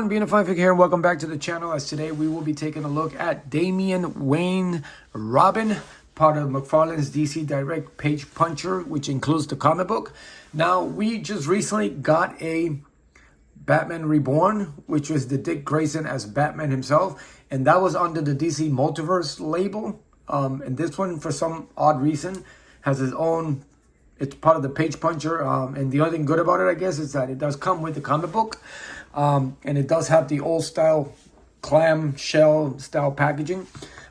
everyone, Being a Fine Fig here, and welcome back to the channel. As today we will be taking a look at Damian Wayne Robin, part of McFarlane's DC Direct Page Puncher, which includes the comic book. Now, we just recently got a Batman Reborn, which was the Dick Grayson as Batman himself, and that was under the DC Multiverse label. And this one, for some odd reason, has its own. It's part of the Page Puncher, and the other thing good about it, I guess, is that it does come with the comic book, and it does have the old style clam shell style packaging.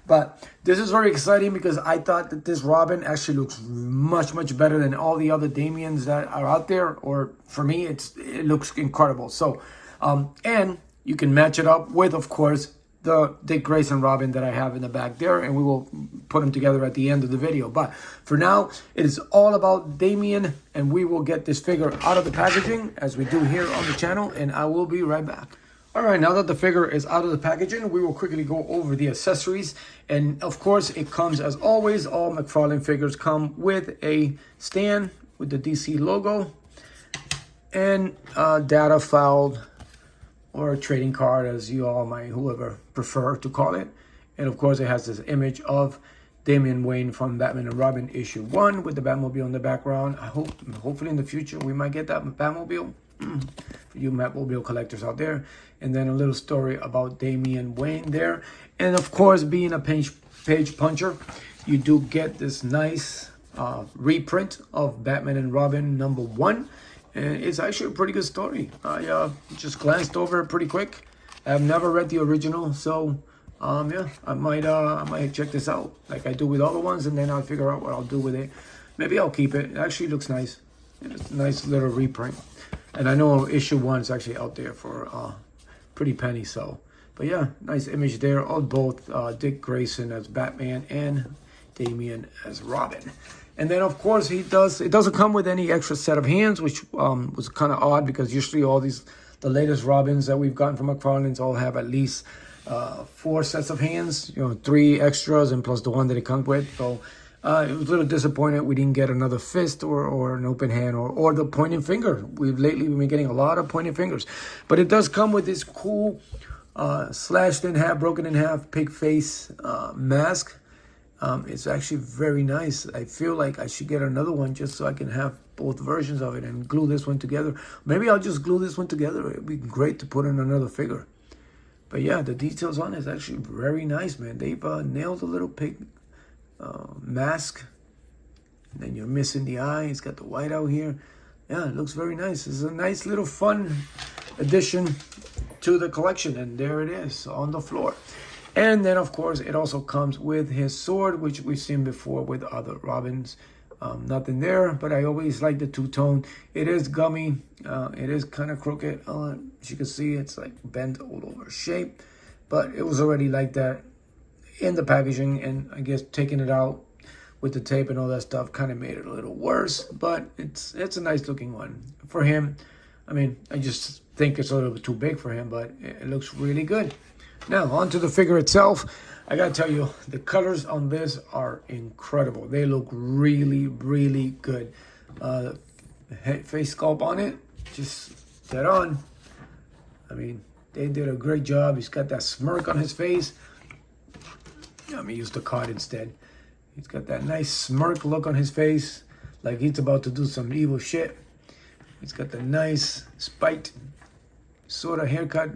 But this is very exciting because I thought that this Robin actually looks much better than all the other Damians that are out there. Or for me, it looks incredible. So, and you can match it up with, of course, the Dick Grayson Robin that I have in the back there, and we will put them together at the end of the video. But for now, it is all about Damian, and we will get this figure out of the packaging as we do here on the channel, and I will be right back. All right, now that the figure is out of the packaging, we will quickly go over the accessories. And of course, it comes, as always, all McFarlane figures come with a stand with the DC logo and data filed, or a trading card, as you all might, whoever prefer to call it. And of course, it has this image of Damian Wayne from Batman and Robin issue 1 with the Batmobile in the background. Hopefully in the future, we might get that Batmobile for you Batmobile collectors out there. And then a little story about Damian Wayne there. And of course, being a page puncher, you do get this nice reprint of Batman and Robin #1. And it's actually a pretty good story. I just glanced over it pretty quick. I've never read the original, so yeah, I might check this out like I do with other ones, and then I'll figure out what I'll do with it. Maybe I'll keep it. It actually looks nice. It's a nice little reprint, and I know issue 1 is actually out there for pretty penny. So, but yeah, nice image there of both Dick Grayson as Batman and Damian as Robin. And then, of course, it doesn't come with any extra set of hands, which was kind of odd because usually all the latest Robins that we've gotten from McFarlane's all have at least 4 sets of hands, 3 extras and plus the one that it comes with. So it was a little disappointed we didn't get another fist or an open hand or the pointing finger. We've lately been getting a lot of pointing fingers. But it does come with this cool slashed in half, broken in half pig face mask. It's actually very nice. I feel like I should get another one just so I can have both versions of it and glue this one together. Maybe I'll just glue this one together. It'd be great to put in another figure. But yeah, the details on it is actually very nice, man. They've nailed the little pig mask. And then you're missing the eye. It's got the white out here. Yeah, it looks very nice. It's a nice little fun addition to the collection. And there it is on the floor. And then, of course, it also comes with his sword, which we've seen before with other Robins. Nothing there, but I always like the two-tone. It is gummy. It is kind of crooked. As you can see, it's like bent all over shape. But it was already like that in the packaging. And I guess taking it out with the tape and all that stuff kind of made it a little worse. But it's a nice-looking one. For him, I mean, I just think it's a little bit too big for him, but it looks really good. Now, onto the figure itself. I gotta tell you, the colors on this are incredible. They look really good. Face sculpt on it, just dead on. I mean, they did a great job. He's got that smirk on his face. Let me use the card instead. He's got that nice smirk look on his face, like he's about to do some evil shit. He's got the nice spiked sort of haircut,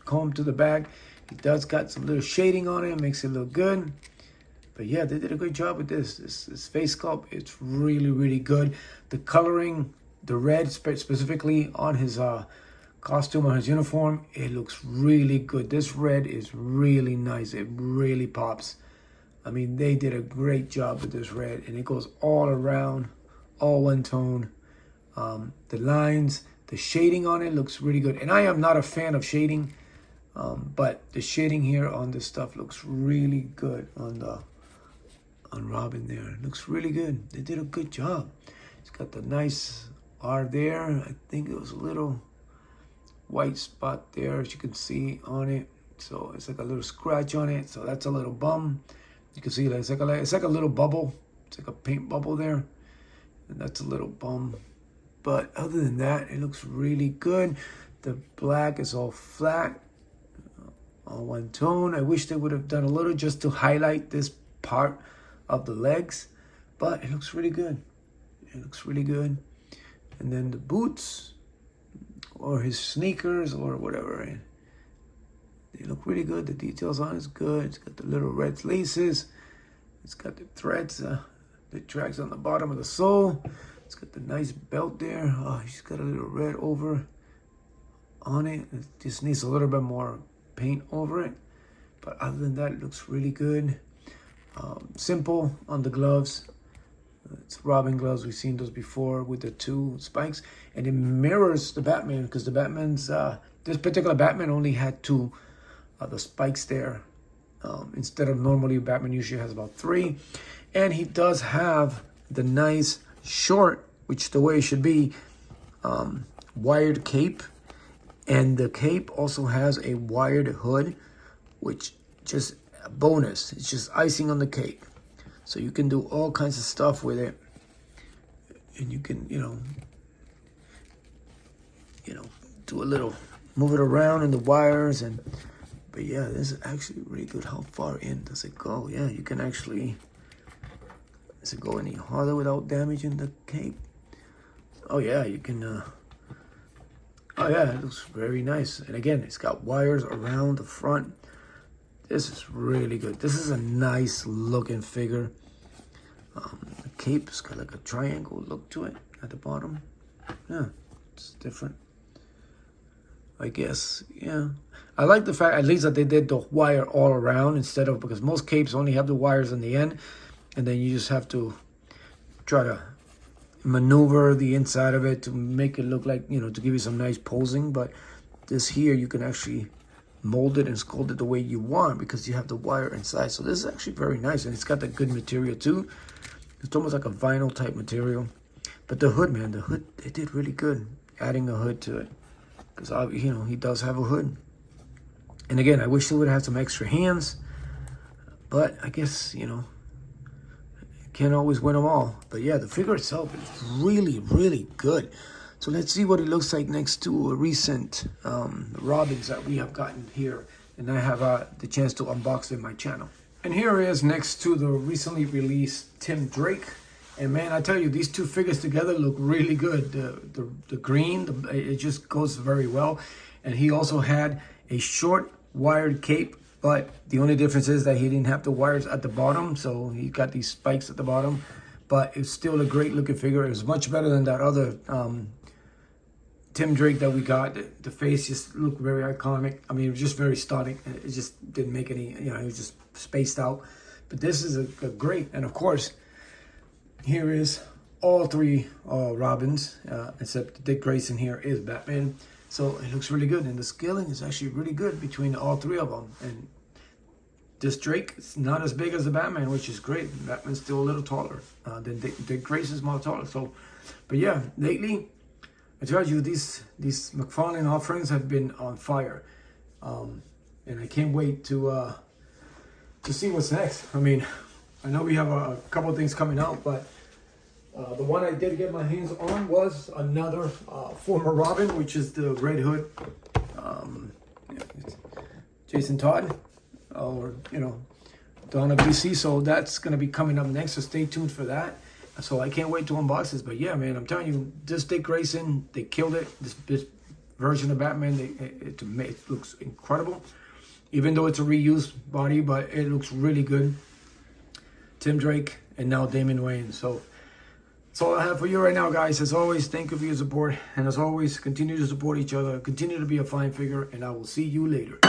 comb to the back. It does got some little shading on it, makes it look good. But yeah, they did a great job with this face sculpt. It's really good. The coloring, the red specifically on his costume, on his uniform, it looks really good. This red is really nice. It really pops. I mean, they did a great job with this red, and it goes all around, all one tone. The lines, the shading on it looks really good. And I am not a fan of shading. But the shading here on this stuff looks really good on Robin there. It looks really good. They did a good job. It's got the nice R there. I think it was a little white spot there, as you can see on it. So it's like a little scratch on it. So that's a little bum. You can see it's like a little bubble. It's like a paint bubble there. And that's a little bum. But other than that, it looks really good. The black is all flat, all one tone. I wish they would have done a little just to highlight this part of the legs, but it looks really good. It looks really good. And then the boots, or his sneakers, or whatever, they look really good. The details on it's good. It's got the little red laces. It's got the threads, the tracks on the bottom of the sole. It's got the nice belt there. Oh, he's got a little red over on it. It just needs a little bit more paint over it. But other than that, it looks really good. Simple on the gloves. It's Robin gloves. We've seen those before with the 2 spikes. And it mirrors the Batman, because the Batman's, this particular Batman only had 2 the spikes there. Instead of normally Batman usually has about 3. And he does have the nice short, which the way it should be, wired cape. And the cape also has a wired hood, which just a bonus. It's just icing on the cake. So you can do all kinds of stuff with it. And you can, you know, do a little, move it around in the wires. But yeah, this is actually really good. How far in does it go? Yeah, you can actually, does it go any harder without damaging the cape? Oh yeah, you can, oh yeah, it looks very nice. And again, it's got wires around the front. This is really good. This is a nice looking figure. The cape's got like a triangle look to it at the bottom. Yeah, it's different, I guess. Yeah, I like the fact at least that they did the wire all around instead of, because most capes only have the wires in the end, and then you just have to try to maneuver the inside of it to make it look like, to give you some nice posing. But this here, you can actually mold it and sculpt it the way you want because you have the wire inside. So this is actually very nice, and it's got that good material too. It's almost like a vinyl type material. But the hood, man, the hood, they did really good adding a hood to it, because he does have a hood. And again, I wish they would have had some extra hands, but I guess can't always win them all. But yeah, the figure itself is really, really good. So let's see what it looks like next to a recent Robins that we have gotten here, and I have the chance to unbox in my channel. And here it is next to the recently released Tim Drake. And man, I tell you, these 2 figures together look really good. The green, it just goes very well. And he also had a short wired cape, but the only difference is that he didn't have the wires at the bottom, so he got these spikes at the bottom. But it's still a great looking figure. It was much better than that other Tim Drake that we got. The face just looked very iconic. I mean, it was just very static. It just didn't make any, it was just spaced out. But this is a great, and of course, here is all 3 Robins, except Dick Grayson here is Batman. So it looks really good, and the scaling is actually really good between all 3 of them. And this Drake is not as big as the Batman, which is great. Batman's still a little taller than Dick Grayson's more taller. So, but yeah, lately, I told you these McFarlane offerings have been on fire, and I can't wait to see what's next. I mean, I know we have a couple of things coming out, but the one I did get my hands on was another former Robin, which is the Red Hood, Jason Todd, or Dawn of DC. So that's gonna be coming up next. So stay tuned for that. So I can't wait to unbox this. But yeah, man, I'm telling you, this Dick Grayson, they killed it. This version of Batman, it looks incredible. Even though it's a reused body, but it looks really good. Tim Drake and now Damian Wayne. So that's all I have for you right now, guys. As always, thank you for your support. And as always, continue to support each other. Continue to be a fine figure. And I will see you later.